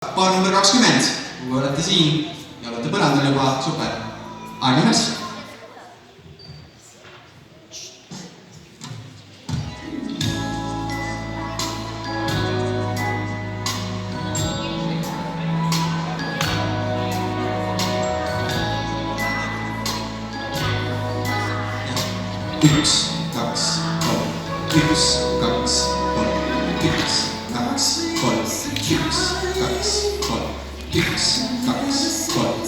Paar number 20, kui olete siin ja olete põrandal juba, super. Aeg on üles. Üks, kaks, kolm, üks, kaks, kolm, üks, kaks, kolm, üks, kaks, kolm, üks, kaks,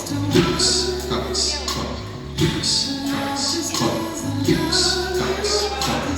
kolm, üks, kaks, kolm, üks, kaks, kolm, üks, kaks, kolm.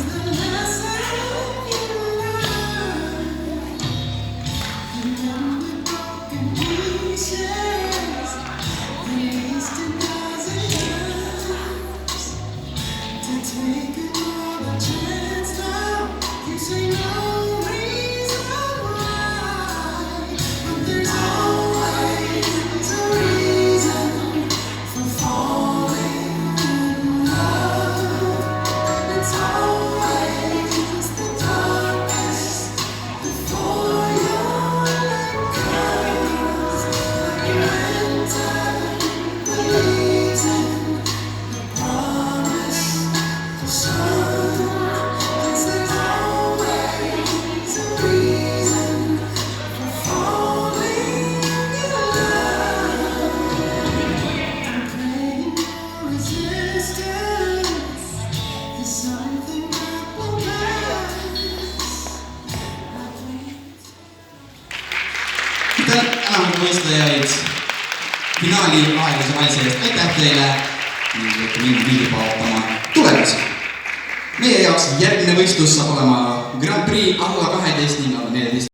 Enamik võistlejaid finaali aeglase valsi eest aitäh teile ning võite minna viidipa ootama tulemusi. Meie jaoks järgmine võistlus saab olema Grand Prix alla 12 ning alla 14.